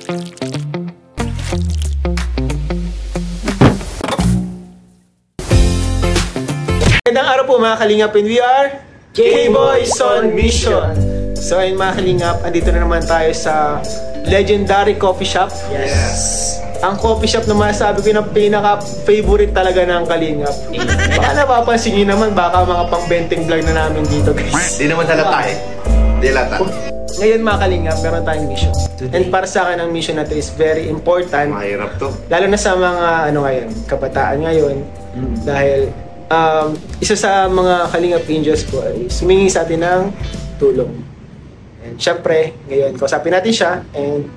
Magandang araw po mga Kalingap, and we are K-Boys on Mission. So ayun mga Kalingap, andito na naman tayo sa legendary coffee shop. Yes. Ang coffee shop na masasabi ko na pinaka-favorite talaga ng Kalingap. Baka napapansin nyo naman, baka mga pang-benting vlog na namin dito guys. Di naman halata eh. Di halata. Ngayon mga Kalingap, meron tayong mission. And para sa akin ang mission na to is very important. Mahirap to. Lalo na sa mga ngayon, kabataan ngayon. Dahil isa sa mga Kalingap Angels po ay sumingi sa atin ng tulong. And syempre, ngayon, kausapin natin siya and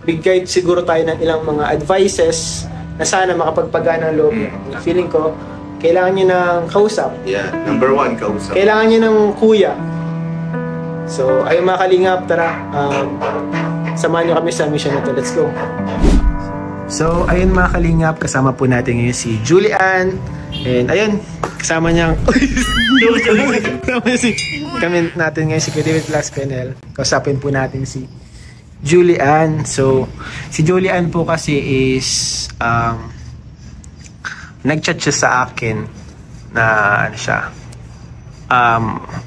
bigay siguro tayo ng ilang mga advices na sana makapagpagana ng loob niya. Feeling ko, kailangan niya ng kausap. Yeah, number one, kausap. Kailangan niya ng kuya. So, ayun mga Kalingap, tara, samahan niyo kami sa mission na to. Let's go! So, ayun mga Kalingap, kasama po natin ngayon si Julian. And ayun, kasama niyang kami natin ngayon si David Plus Penel. Kausapin po natin si Julian. So, si Julian po kasi is nag-chat siya sa akin na ano siya.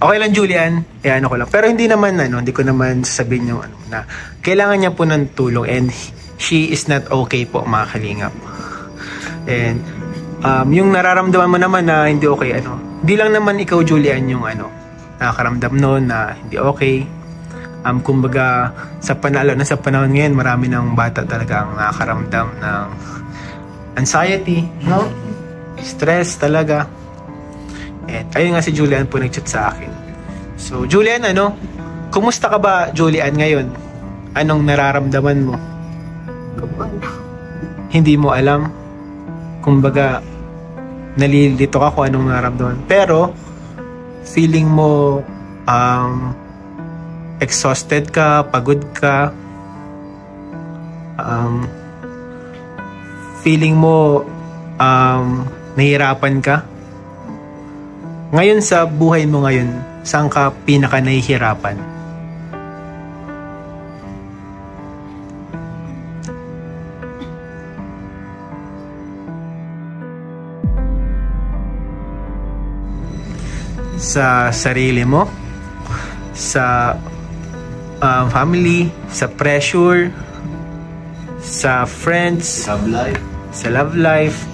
Okay lang Julian, ano ko lang. Pero hindi naman hindi ko naman sasabihin yung na kailangan niya po ng tulong and she is not okay po mga Kalingap. And yung nararamdaman mo naman na hindi okay, hindi lang naman ikaw Julian yung nakakaramdam noon na hindi okay. Kumbaga sa panahon ngayon, marami ng bata talaga ang nakakaramdam ng anxiety, no? Stress talaga. And ayun nga si Julian po nag-chat sa akin. So Julian, kumusta ka ba Julian ngayon? Anong nararamdaman mo? Hindi mo alam. Kumbaga nalilito ka kung anong nararamdaman. Pero feeling mo exhausted ka, pagod ka, feeling mo nahihirapan ka. Ngayon sa buhay mo ngayon, saan ka pinaka nahihirapan? Sa sarili mo, sa family, sa pressure, sa friends, sa love life,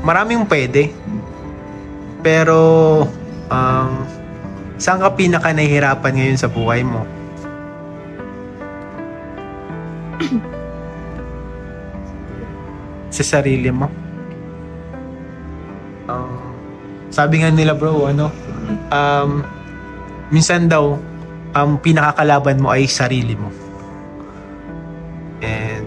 maraming pwede. Pero saan ka pinaka nahihirapan ngayon sa buhay mo? Sa sarili mo? Sabi nga nila bro, minsan daw ang pinakakalaban mo ay sarili mo. And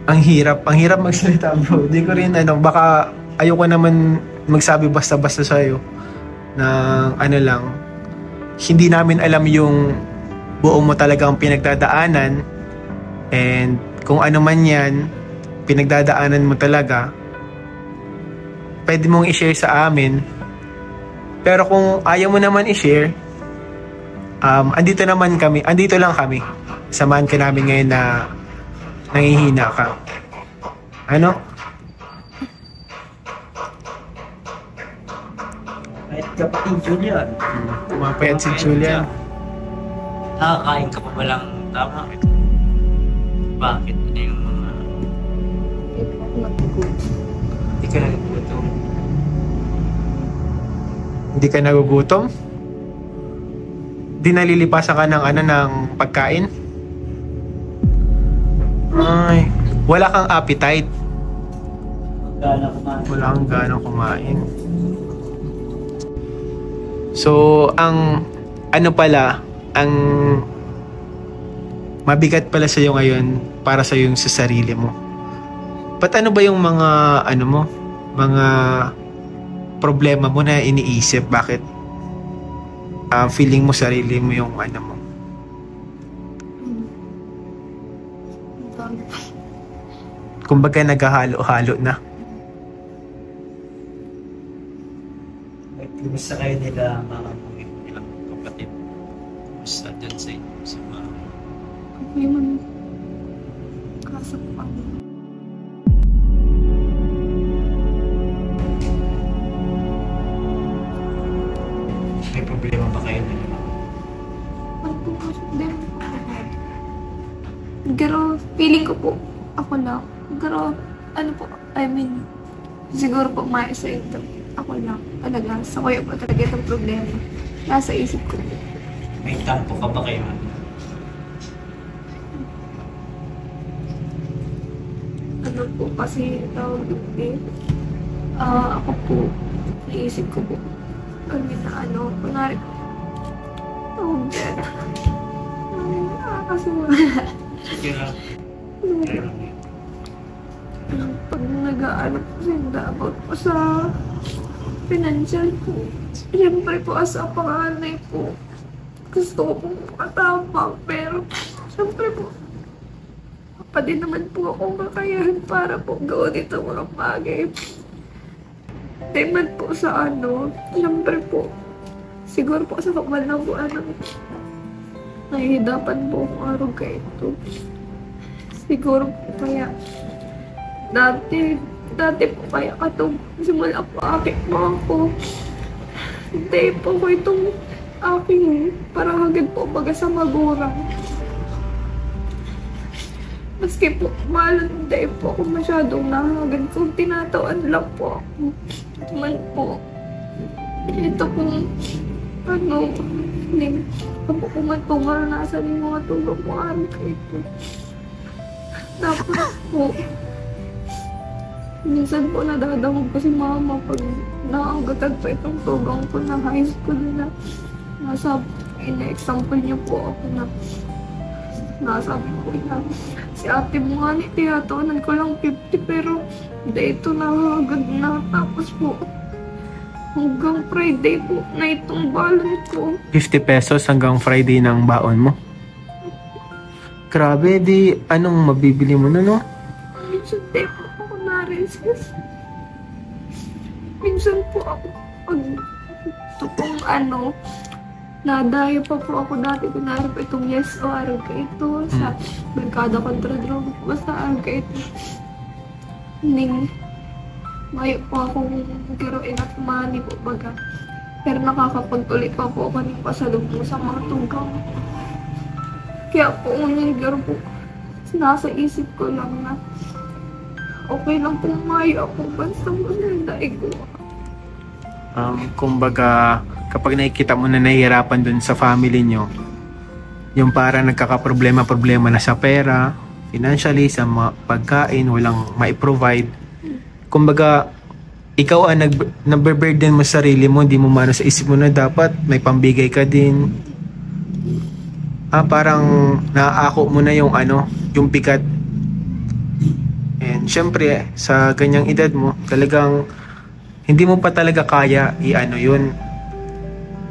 ang hirap magsalita bro. Hindi ko rin baka ayoko naman magsabi basta-basta sa'yo na lang, hindi namin alam yung buo mo talagang pinagdadaanan, and kung ano man yan pinagdadaanan mo talaga, pwede mong i-share sa amin. Pero kung ayaw mo naman i-share, andito lang kami. Samahan ka namin ngayon na nangihina ka. Kahit kapatid Julian. Pumapayat si Julian. Nakakain ka pa ba lang tama? Bakit? Ano yung mga... Hindi ka nagugutom? Hindi ka nagugutom? Di nalilipasan ka ng pagkain? Ay, wala kang appetite. Wala kang ganang kumain. So, ang ang mabigat pala sa'yo ngayon para sa yung sa sarili mo. Ba't ba yung mga mga problema mo na iniisip? Bakit feeling mo sarili mo yung mo? Kumbaga naghahalo-halo na. Kumusta kayo nila mga ilang kapatid? sa dyan sa inyo, sa mga... May man kaso pa. May problema ba kayo na? Ano po kasi din po. Pero feeling ko po, ako lang. Pero ano po, I mean, siguro po maisa ito. Ako lang. Talaga, sa kuya po talaga itong problema. Nasa isip ko po. May tampo ka ba kayo? Ano po kasi tawag doon ako po, naisip ko po. Kami na ano, kunwari, tawag dyan. Nakakasuwala. Sige lang. Pag nag-aalap po sila about po sa financial po, siyempre po as a panganay po, gusto ko pong matapang, pero siyempre po, pa din naman po akong kakayahan para po gawin ito mga bagay. Diman po sa ano, siyempre po, siguro po sa kamalabuan ng nahihidapan po akong araw kayo ito. Siguro po kaya, dati po kaya katong simula po aking mga ko, hindi po ko itong aking parang hagad po baga sa magurang. Maski po, mahal hindi po ako masyadong nahagad. Kung tinatawan lang po ako. Man po. Ito pong, ano, hindi po man po maranasan yung mga tulong mo araw kayo po. Tapos po, minsan po nadadamog ko si mama pag nakagatag pa itong tugang ko na high school na nasa, ina-example niyo po ako na nasabi ko na si ate mo nga ni tiyatawanan ko lang 50 pero dito nakagad na tapos po hanggang Friday po na itong balon ko 50 pesos hanggang Friday ng baon mo? Grabe, di anong mabibili mo na, no? minsan di po ako na-resist minsan po ako pag ito pong ano nadayo pa po ako dati kunwari po itong yes o araw ka ito sa Merkado kontra Droga. Basta araw ka ito. Ning mayo po akong giro enough money po baga. Pero nakakapagtuloy pa po ako ng pasalubong sa mga tugang. Kaya po unang giro po nasa isip ko lang na okay lang po mayo ako basta mo na ko. Kumbaga, kapag nakikita mo na nahihirapan dun sa family nyo, yung para nagkakaproblema na sa pera, financially, sa mga pagkain, walang mai-provide. Kumbaga, ikaw ang nag-burden mo sa sarili mo, hindi mo mano sa isip mo na dapat may pambigay ka din. Parang naaako mo na yung yung bigat. And syempre, sa ganyang edad mo, talagang hindi mo pa talaga kaya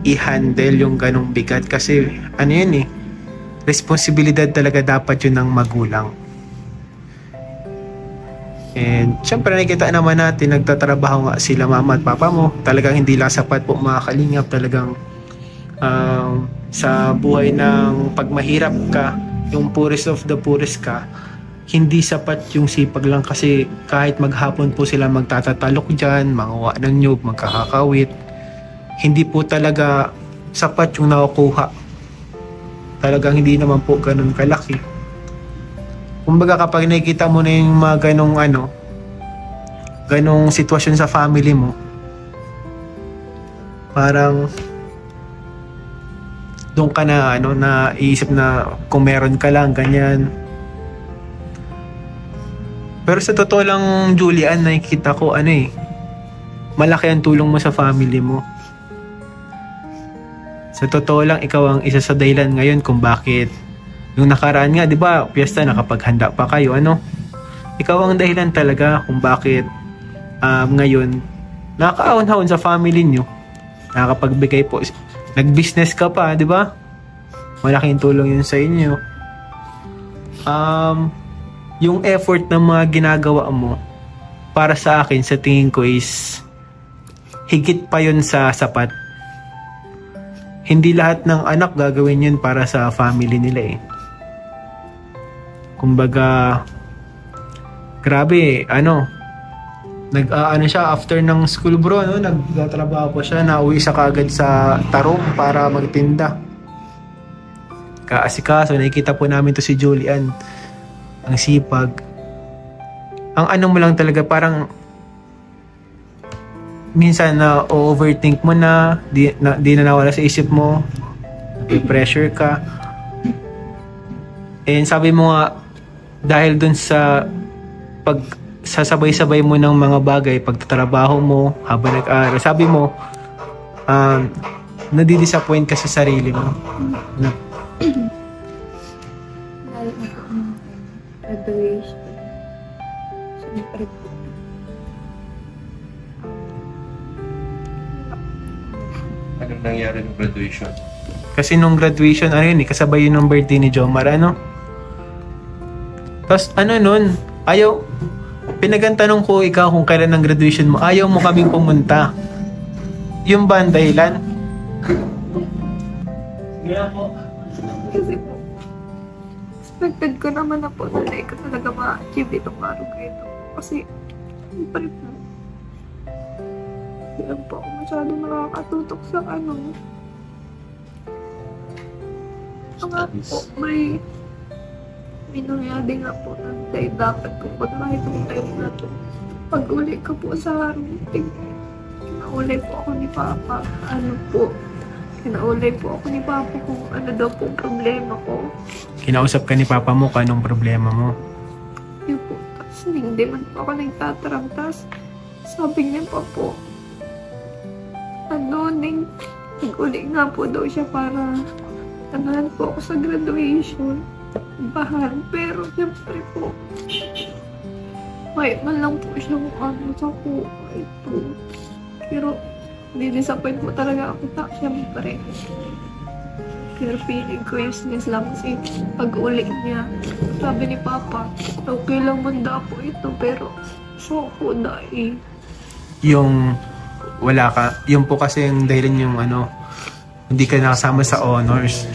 i-handle yung ganong bigat kasi responsibilidad talaga dapat yun ng magulang. And syempre nakikita naman natin nagtatrabaho nga sila mama at papa mo, talagang hindi lang sapat po mga kalingap, talagang sa buhay ng pagmahirap ka, yung poorest of the poorest ka, hindi sapat yung sipag lang kasi kahit maghapon po sila magtatatalok dyan, manguha ng nyug, magkakakawit, hindi po talaga sapat yung nakukuha. Talagang hindi naman po ganun kalaki. Kumbaga kapag nakikita mo na yung mga ganong sitwasyon sa family mo, parang doon ka na iisip na kung meron ka lang ganyan. Pero sa totoo lang, Julian, nakikita ko malaki ang tulong mo sa family mo. Sa totoo lang, ikaw ang isa sa dahilan ngayon kung bakit yung nakaraan nga, di ba, piyesta, nakapaghanda pa kayo, ikaw ang dahilan talaga kung bakit ngayon nakakaahon-ahon sa family nyo, nakakapagbigay po, nag-business ka pa, di ba? Malaking tulong yun sa inyo. Yung effort ng mga ginagawa mo, para sa akin, sa tingin ko is higit pa yun sa sapat. hindi lahat ng anak gagawin yun para sa family nila eh. Kumbaga, grabe, nag-ano siya after ng school bro, nagtatrabaho pa siya, nauwi siya kaagad sa Tarong para magtinda. Kaasikaso, nakikita po namin to si Julian. Ang sipag. Ang ano mo lang talaga, parang minsan na overthink mo na, di na nawala sa isip mo, pressure ka. And sabi mo nga, dahil dun sa sasabay-sabay mo ng mga bagay, pagtatrabaho mo, habang nag-aaral, sabi mo, nadidisappoint ka sa sarili mo. Lalo na po ang graduation. Siyempre po. Anong nangyari ng graduation? Kasi nung graduation, kasabay yun ng birthday ni Jomar, Tapos nun, pinagantanong ko ikaw kung kailan ang graduation mo, ayaw mo kaming pumunta. Yung ba ang dahilan? Kasi po, expected ko naman na po na ko talaga ma-achieve itong araw ko ito. Kasi, siyempre po, hindi lang po ako masyado nakakatutok sa nga po, may nangyari nga po na dahil dapat kung pag nakitong time na to, pag-uli ka po sa routing, kinaulay po ako ni Papa, kinaulay po ako ni Papa kung ano daw po problema ko. Kinausap ka ni Papa mo kung anong problema mo? Yun po, tapos hindi man po ako nagtatarang, tapos sabi niya pa po, nag-uli nga po daw siya para tanahan po ako sa graduation. Bahal, pero siyempre po, may man lang po siyang sa kuha ito. Pero, di-disappoint po talaga ako siyempre. Pero feeling ko useless lang kasi pag-uli niya, sabi ni Papa, okay lang manda po ito, pero so ko dahil. Yung wala ka, yun po kasi yung dahilan yung hindi ka nakasama sa honors.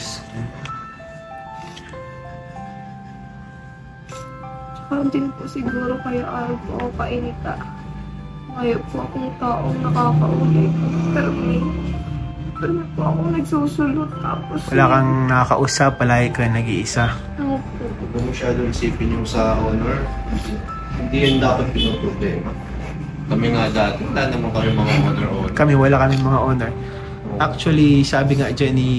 Din po siguro kaya araw po ako kainita. Ngayon po akong taong nakakauli. Pero may po akong nagsusulot tapos... Wala kang nakakausap, palagi ka nag-iisa. Ano po? Huwag mo masyadong isipin yung sa honor. Hindi yun dapat pinoproblema. Kami nga dati, wala naman kami mga honor. Kami, wala kami mga honor. Actually, sabi nga dyan ni,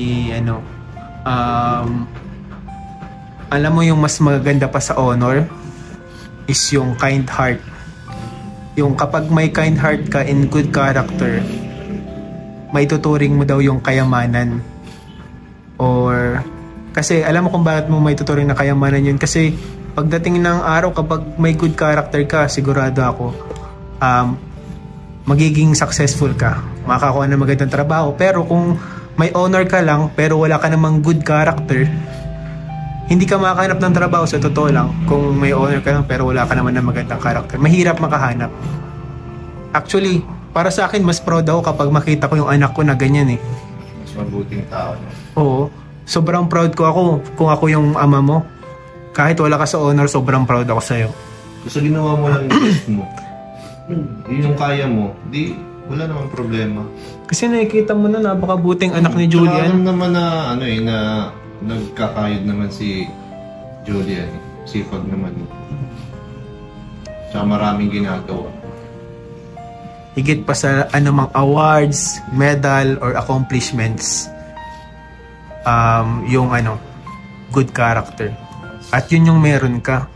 alam mo yung mas maganda pa sa honor is yung kind heart. Yung kapag may kind heart ka in good character, may tuturing mo daw yung kayamanan. Or, kasi alam mo kung bakit mo may tuturing na kayamanan yun. Kasi pagdating ng araw, kapag may good character ka, sigurado ako, magiging successful ka. Makakakuha ng magandang trabaho. Pero kung may honor ka lang, pero wala ka namang good character, hindi ka makahanap ng trabaho sa totoo lang. Kung may honor ka lang pero wala ka naman ng magandang karakter, mahirap makahanap. Actually, para sa akin, mas proud ako kapag makita ko yung anak ko na ganyan eh. Mas mabuting tao. Oo. Sobrang proud ko ako kung ako yung ama mo. Kahit wala ka sa honor, sobrang proud ako sa'yo. Gusto ginawa mo lang yung best mo. Yun yung kaya mo. Di, wala namang problema. Kasi nakikita mo na napakabuting anak ni Julian. Alam naman na, na nagkakayod naman si Julian. Sipag naman. Tsaka maraming ginagawa. Higit pa sa anumang awards, medal, or accomplishments, yung good character. At yun yung meron ka.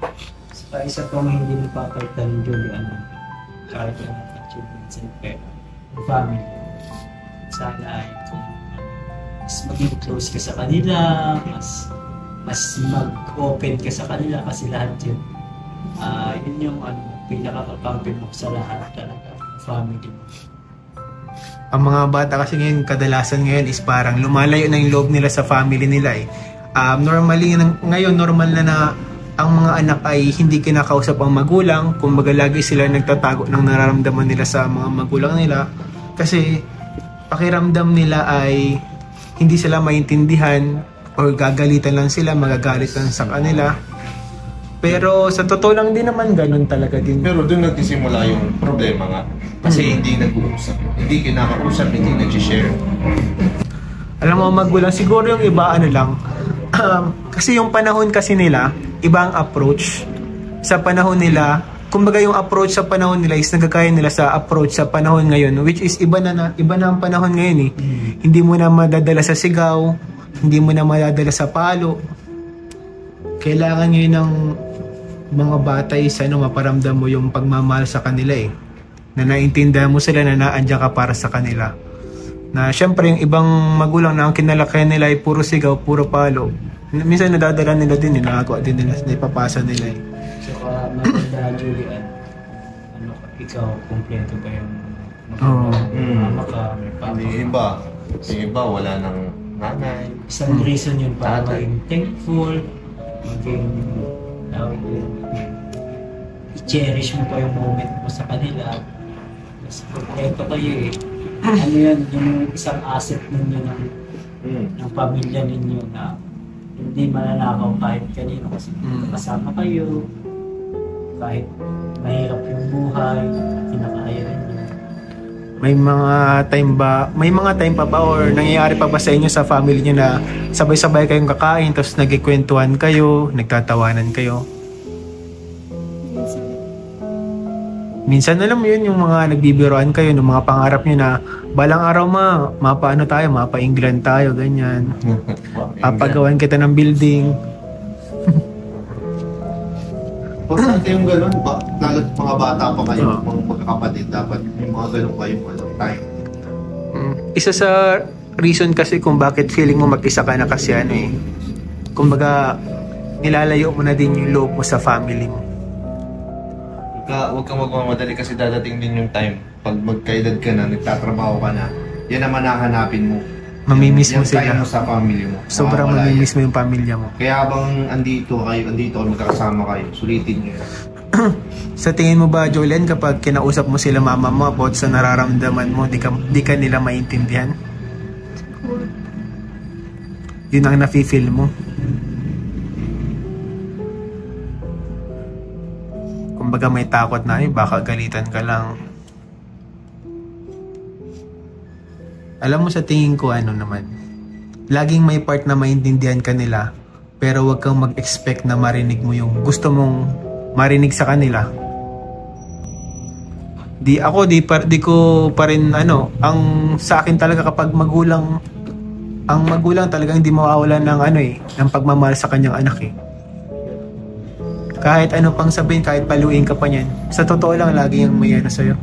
Sa isa pong hindi napapalitan ni Julian, kahit yung achievements and family. Sana ay kung mas maging close ka sa kanila, mas mag-open ka sa kanila kasi lahat yun. Yun yung pinaka-kapampi mo sa lahat talaga, family mo. Ang mga bata kasi kadalasan ngayon is parang lumalayo na yung loob nila sa family nila eh. Normally, ngayon normal na ang mga anak ay hindi kinakausap ang magulang, kumbaga lagi sila nagtatago ng nararamdaman nila sa mga magulang nila kasi pakiramdam nila ay hindi sila maintindihan or gagalitan lang sila, magagalit lang sa kanila. Pero sa totoo lang din naman, ganun talaga din. Pero doon nagsisimula yung problema nga. Kasi hindi nag-uusap. Hindi kinakausap, hindi nag-share. Alam mo, magulang, siguro yung iba, ano lang, kasi yung panahon kasi nila, ibang approach. Sa panahon nila, kumbaga yung approach sa panahon nila is nagkakaya nila sa approach sa panahon ngayon, which is iba na ang panahon ngayon eh. Hindi mo na madadala sa sigaw, hindi mo na madadala sa palo. Kailangan ngayon ng mga bata is maparamdam mo yung pagmamahal sa kanila eh. Na naintindihan mo sila na naandyan ka para sa kanila. Na syempre yung ibang magulang na ang kinalakayan nila ay puro sigaw, puro palo. Minsan nadadala nila din, nagagawa din nila, naipapasa nila eh. Saka maganda, Julian, ikaw, kumpleto ba yung mama ka, may papa Hindi ka? yung iba wala nang nanay. Isang reason yun para Tatay. maging thankful, maging i-cherish mo pa yung moment mo sa kanila. Mas kompleto kayo eh. Ano yan, yung isang asset ninyo ng pamilya ninyo na hindi mananakaw kahit kanino kasi kasama kayo. Kahit mahirap yung buhay, kinakaya ninyo. May mga time pa ba or nangyayari pa ba sa inyo sa family niyo na sabay-sabay kayong kakain tapos nagkikwentuhan kayo, nagtatawanan kayo? Minsan alam mo yun, yung mga nagbibiroan kayo, ng mga pangarap nyo na balang araw mapaano tayo, mapa-England tayo, ganyan. Papagawan kita ng building. Importante yung gano'n, lalo't mga bata pa kayo, mga magkakapatid, dapat yung mga gano'n kayong time. Isa sa reason kasi kung bakit feeling mo mag-isa ka na kasi kumbaga nilalayo mo na din yung loob mo sa family mo. Huwag kang magmamadali kasi dadating din yung time. Pag magkaedad ka na, nagtatrabaho ka na, yan naman hahanapin mo. Mamimiss mo Yan sila. time mo sa family mo. Sobrang Mawawala mamimiss yan. mo yung pamilya mo. Kaya habang andito kayo magkakasama kayo, sulitin nyo yan. Sa tingin mo ba, Julian, kapag kinausap mo sila mama mo about sa nararamdaman mo, di ka nila maintindihan? Yun ang nafe-feel mo. Kumbaga may takot na baka galitan ka lang. Alam mo, sa tingin ko naman, laging may part na maintindihan ka nila, pero wag kang mag-expect na marinig mo yung gusto mong marinig sa kanila. Di ko pa rin ang sa akin talaga kapag magulang talagang hindi mawawalan ng ng pagmamahal sa kanyang anak eh. Kahit ano pang sabihin, kahit paluin ka pa niyan, sa totoo lang lagi yung may sa'yo.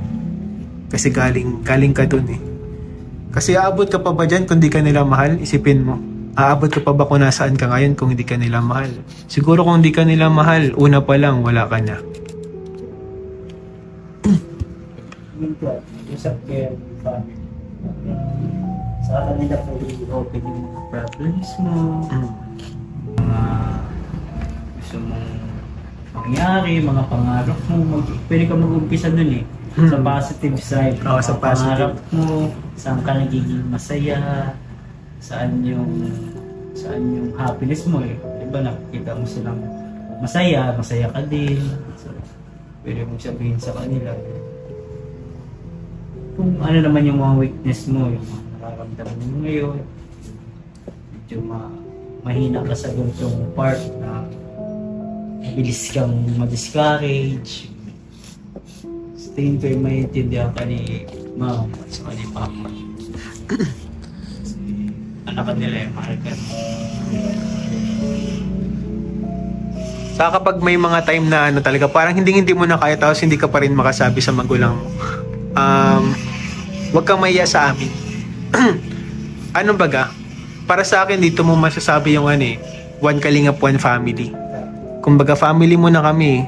Kasi galing ka dun eh. Kasi aabot ka pa ba dyan kung di ka nila mahal? Isipin mo. Aabot ka pa ba kung nasaan ka ngayon kung hindi ka nila mahal? Siguro kung hindi ka nila mahal, una pa lang, wala ka na. Usap kayo ng family. Sa kanila po i-open yung mga problems mo, mga gusto mong mangyari, mga pangarap mo. Pwede ka mag-umpisa dun eh. Sa positive side. Sa positive. Pangarap mo, saan ka nagiging masaya, saan yung happiness mo eh. Diba nakikita mo silang masaya ka din. So, pwede mong sabihin sa kanila. Kung ano naman yung mga weakness mo, yung mga nararamdaman mo ngayon, medyo mahina ka sa ganitong part na mabilis kang ma-discourage. Tingin ko yung maintindihan ka ni ma'am at saka ni papa. Kasi anak ka nila yung mahal ka. Saka kapag may mga time na talaga, parang hindi mo na kaya tapos hindi ka pa rin makasabi sa magulang mo. Huwag kang mahiya sa amin. Anong baga? Para sa akin, dito mo masasabi yung one kalingap, one family. Kumbaga, family mo na kami.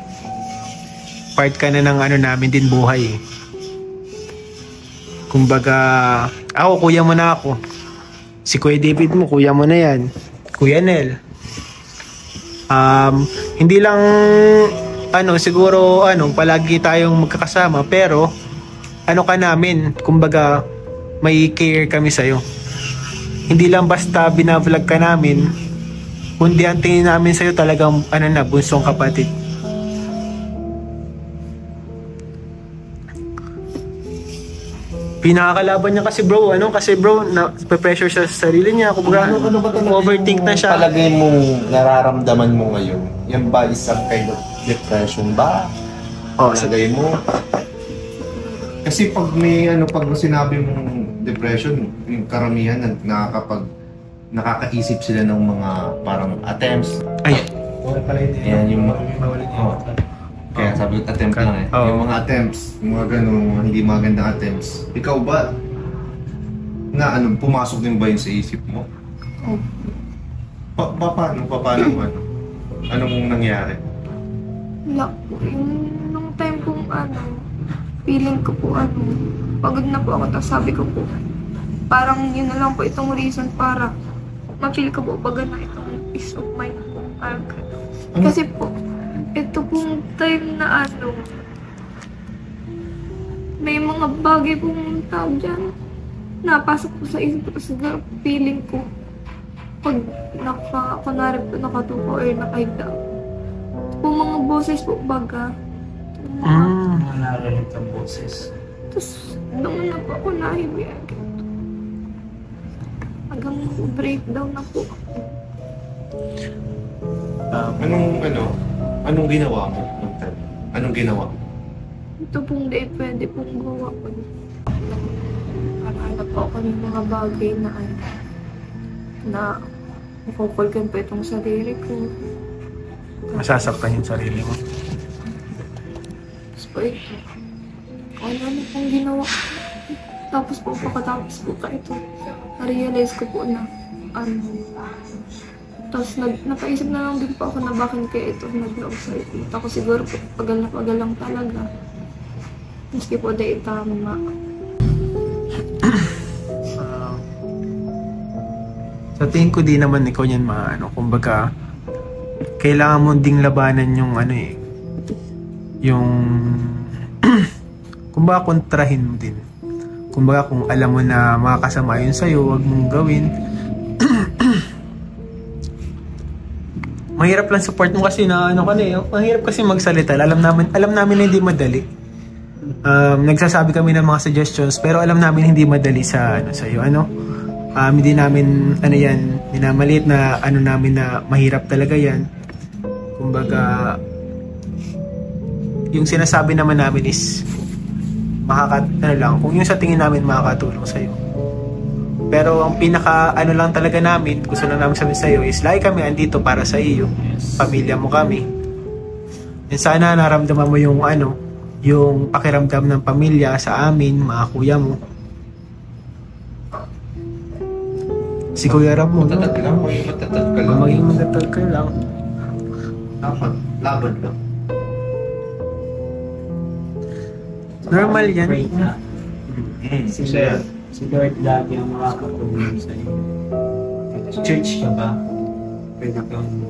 Part ka na ng namin din buhay. Kumbaga, ako, kuya mo na ako. Si Kuya David mo, kuya mo na yan. Kuya Nel. Hindi lang, siguro, palagi tayong magkakasama, pero, ka namin, kumbaga, may care kami sa'yo. hindi lang basta binavlog ka namin, kundi ang tingin namin sa'yo talagang ano na, bunsong kapatid. Pinakakalaban niya kasi bro, kasi bro, pressure siya sa sarili niya, kumbaga, Ano ba talaga overthink na yung siya. palagay mong nararamdaman mo ngayon? Yan ba isang kind of depression ba? Oh, Palagay mo? Kasi pag pag sinabi mong depression, yung karamihan nakakaisip sila ng mga parang attempts. Ay, wala pala yun. Yan yung mawala niya. Kaya sabi ko attempt lang eh. Oh. Yung mga attempts, yung mga ganun, hindi magandang attempts. Ikaw ba, pumasok din ba yun sa isip mo? Oh. Paano? Anong nangyari? Wala po. Nung time kong feeling ko po pagod na po ako. Tapos sabi ko po, parang yun na lang po itong reason para ma-feel ko po pagod na itong peace of mind po. Kasi po, ito pong time na may mga bagay pong tao dyan napasok po sa isip ko. Siguro feeling ko pag kunwari po nakatuko or nakahiga po mga boses po baga Mga narinig ang boses. tapos doon na po ako nahibig hanggang breakdown na po ako. Anong ginawa mo? Anong ginawa mo? Ito pong day pwede pong gawa ko. Hanap po ako ng mga bagay na mapupulgan po itong sarili ko. Masasaktan yung sarili mo. Tapos po ito. Ano pong ginawa ko. Tapos po pagkatapos po ka ito. Na-realize ko po na tapos napaisip na lang din po ako na bakit kaya ito nag-love sa ito. Ako siguro po pagal na pagal lang talaga. Maski po dahil tama. Sa tingin ko di naman ikaw yan kumbaga kailangan mo ding labanan yung yung kumbaga kontrahin mo din. Kumbaga kung alam mo na makakasama yun sa'yo, wag mong gawin. Mahirap lang support mo kasi na mahirap kasi magsalita. Alam namin na hindi madali. Nagsasabi kami ng mga suggestions pero alam namin hindi madali sa iyo hindi namin minamaliit na namin na mahirap talaga yan. Kumbaga yung sinasabi naman namin is kung yung sa tingin namin makakatulong sa iyo. Pero ang pinaka lang talaga namin, gusto na namin sabihin sa iyo is lagi kami andito para sa iyo. Pamilya mo kami. And sana naramdaman mo yung yung pakiramdam ng pamilya sa amin, mga kuya mo. Si Kuya Ram mo. Matatag lang. Maging matatag ka lang. Laban lang. Normal yan. Pray na. So Si Lord lagi ang makakatulong sa iyo. Church ka ba? Pwede kang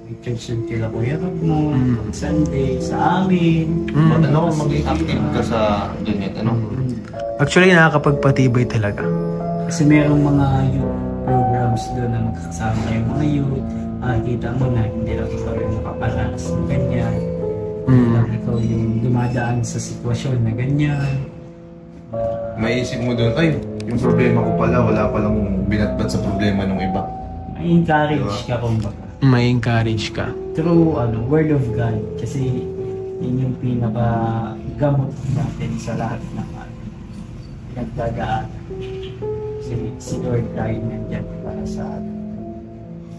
may church ng kila Kuya Rob mo, Sunday, sa amin. Maging active ka sa ganyan? Actually, nakakapagpatibay talaga. Kasi merong mga youth programs doon na magkakasama yung mga youth. Kita mo na hindi lang ikaw yung makaparanas ng ganyan. Hindi lang ikaw yung dumadaan sa sitwasyon na ganyan. Maisip mo doon, yung problema ko pala, wala palang binatbat sa problema ng iba. May encourage ka kumbaga. May encourage ka. Through Word of God. Kasi yun yung pinaka-gamot natin sa lahat ng nagdadaan. Si Lord tayo nandyan para sa atin.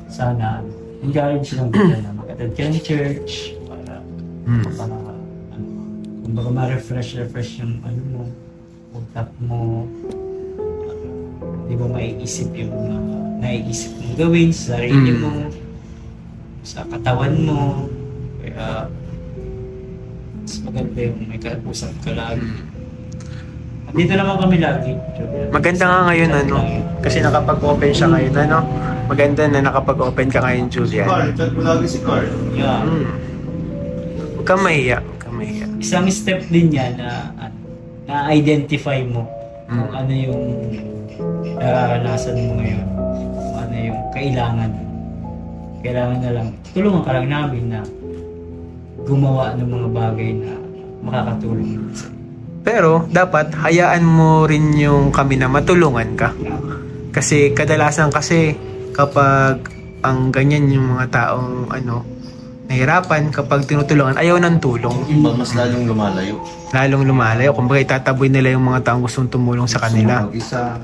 Sana encourage lang kita na mag-attend ka ng church para kumbaga ma-refresh yung mo, utak mo. Di ba maiisip yung naiisip mong gawin sa sarili mo, sa katawan mo. Kaya mas maganda yung may kausap ka lagi. Dito naman kami lagi. Maganda nga ngayon kasi nakapag-open siya ngayon Maganda na nakapag-open ka ngayon, Julian. Carl, chat mo lagi si Carl. Yeah. Huwag kang mahiya. Isang step din yan na na-identify mo kung ano yung nararanasan mo ngayon, kung ano yung kailangan na lang, tulungan ka lang namin na gumawa ng mga bagay na makakatulong sa. Pero dapat hayaan mo rin yung kami na matulungan ka. Kasi kadalasan kasi kapag ang ganyan yung mga taong nahirapan, kapag tinutulungan, ayaw ng tulong. Iba mas lalong lumalayo. Lalong lumalayo. Kumbaga itataboy nila yung mga taong gustong tumulong sa kanila. Isa.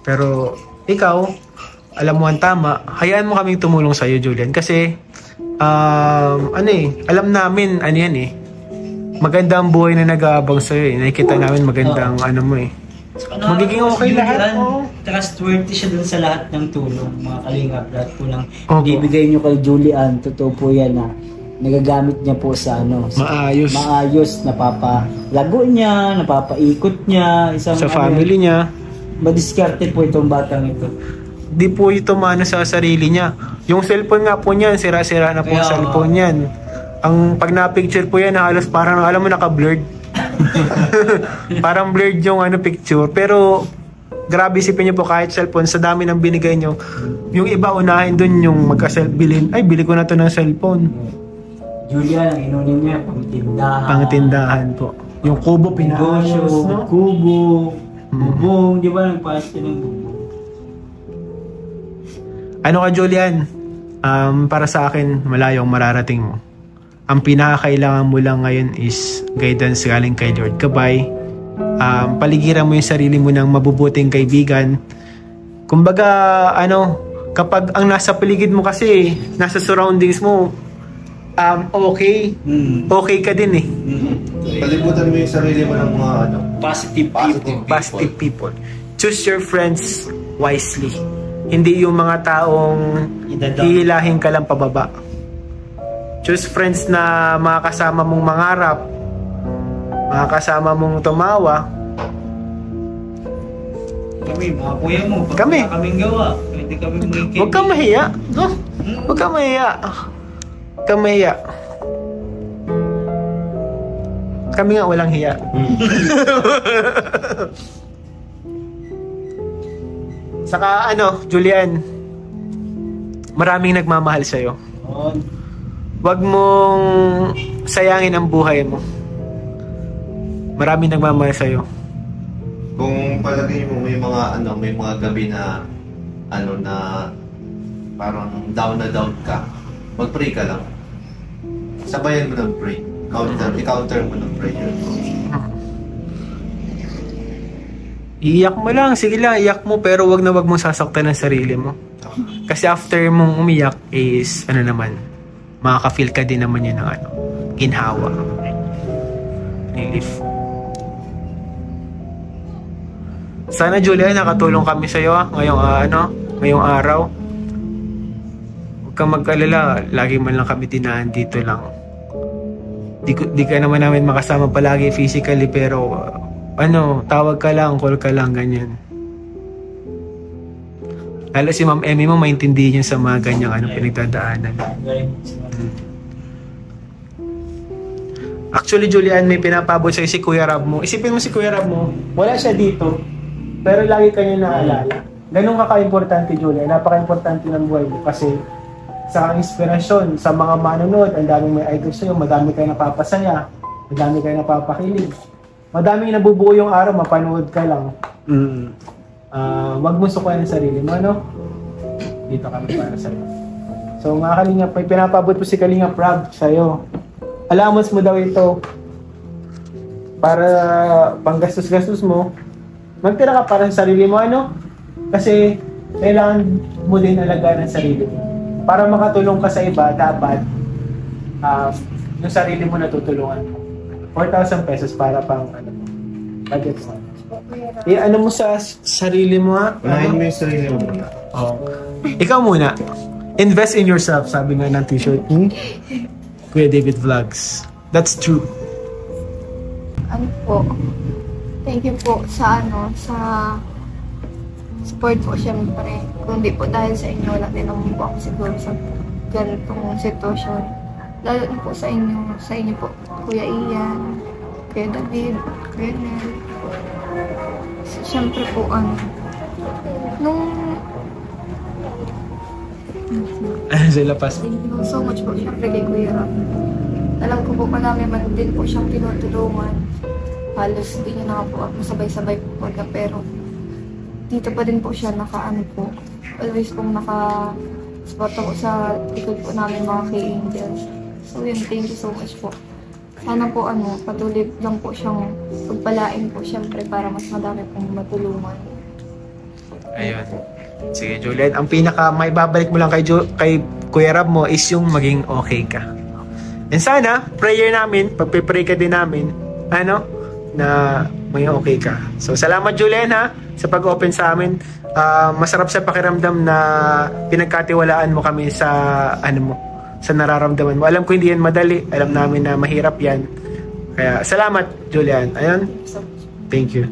Pero ikaw, alam mo ang tama, hayaan mo kaming tumulong sa'yo, Julian. Kasi alam namin, maganda ang buhay na nag-aabang sa'yo. Nakikita namin magandang mo eh. Magiging okay lahat. Trustworthy siya dun sa lahat ng tulong, mga kalingap. Lahat po ng ibibigay nyo kay Julian, totoo po yan na nagagamit niya po sa maayos, napapalago niya, napapaikot niya, sa family niya. Madiskarte po itong batang ito. Di po ito sa sarili niya. Yung cellphone nga po niyan, sira-sira na po yung cellphone niyan. Ang pag na-picture po yan, halos parang alam mo naka-blurred. Parang blurred yung picture. Pero grabe isipin niyo po kahit cellphone, sa dami ng binigay niyo, yung iba unahin dun yung bilin, ay bili ko na to ng cellphone. Julian, ang inunin niya, pangtindahan po. Yung kubo pinagosyo, kubo, bubong, di ba nagpaas ka ng bubong? Ano ka, Julian? Para sa akin, malayo ang mararating mo. Ang pinakakailangan mo lang ngayon is guidance galing kay Lord. Gabay. Paligiran mo yung sarili mo ng mabubuting kaibigan. Kumbaga, kapag ang nasa paligid mo kasi, nasa surroundings mo, okay ka din eh. Palibutan mo yung sarili mo ng mga positive people. Choose your friends wisely. Hindi yung mga taong hihilahin ka lang pababa. Choose friends na makakasama mong mangarap, makakasama mong tumawa. Kami, mga kuya mo, kami. Kaming gawa. Pwede kami magiging. Huwag kang mahiya. Huwag kang mahiya. Huwag kang mahiya. Kami nga walang hiya. Saka Julian, maraming nagmamahal sa'yo. Huwag mong sayangin ang buhay mo. Maraming nagmamahal sa'yo. Kung palagay mo may mga gabi na na parang down na down ka, mag-pray ka lang. Sabayan mo ng pray. I-counter mo ng prayer. Iiyak mo lang, sige lang, iyak mo, pero wag mong sasaktan ang sarili mo. Kasi after mong umiyak is, makaka-feel ka din naman yun ng ginhawa. Relief. Sana, Julia, nakatulong kami sa'yo ngayong araw. Huwag kang mag-alala, lagi man lang kami dinaan dito lang. Di ka naman namin makasama palagi physically, pero tawag ka lang, call ka lang, ganyan. Lalo si Ma'am Emmy mo, maintindihin niya sa mga ganyang pinagdadaanan. Actually, Julian, may pinapabot sa'yo si Kuya Rab mo. Isipin mo si Kuya Rab mo, wala siya dito, pero lagi kanya naalala. Ganun ka-importante, Julian. Napaka-importante ng buhay mo kasi sa inspirasyon, sa mga manonood, ang daming may idol sa'yo, madami kayo napapasaya, madami kayo napapakilig. Madaming nabubuo yung araw, mapanood ka lang. Wag mo sukuyan ang sarili mo, Dito kami para sa'yo. So mga Kalingap, may pinapabot po si Kalingap Rab sa'yo. Allowance mo daw ito para panggastos-gastos mo. Magtira ka para sa sarili mo, Kasi kailangan mo din alagaan ang sarili mo. Para makatulong ka sa iba, dapat yung sarili mo natutulungan mo. 4,000 pesos para pang budget mo. Mo sa sarili mo, Unahin mo yung sarili mo muna. Ikaw muna. Invest in yourself, sabi nga ng t-shirt ni Kuya David Vlogs. That's true. Thank you po sa support po syempre. Kung di po dahil sa inyo, wala din naman po ako siguro sa ganitong sitwasyon. Lalo na po sa inyo po, Kuya Ian, Kuya David, Kuya Nel. Siyempre po, nung Sila pas. thank you so much po siyempre kay Kuya Rob. Alam ko po marami man din po siyang tinutulungan. Halos di niya na po masabay-sabay po na, pero dito pa din po siya po. Always pong naka-spot ako sa likod po namin mga K-Angels. So yun, thank you so much po. Sana po patuloy lang po siyang pagpalain po siyempre para mas madami pong matulungan. Ayun. Sige, Julian. Ang pinaka may babalik mo lang kay Kuya Rob mo is yung maging okay ka. And sana, prayer namin, pagpipray ka din namin, na maging okay ka. So, salamat Julian sa pag-open sa amin. Masarap sa pakiramdam na pinagkatiwalaan mo kami sa, sa nararamdaman mo. Alam ko hindi yan madali. Alam namin na mahirap yan. Kaya, salamat Julian. Ayun. Thank you.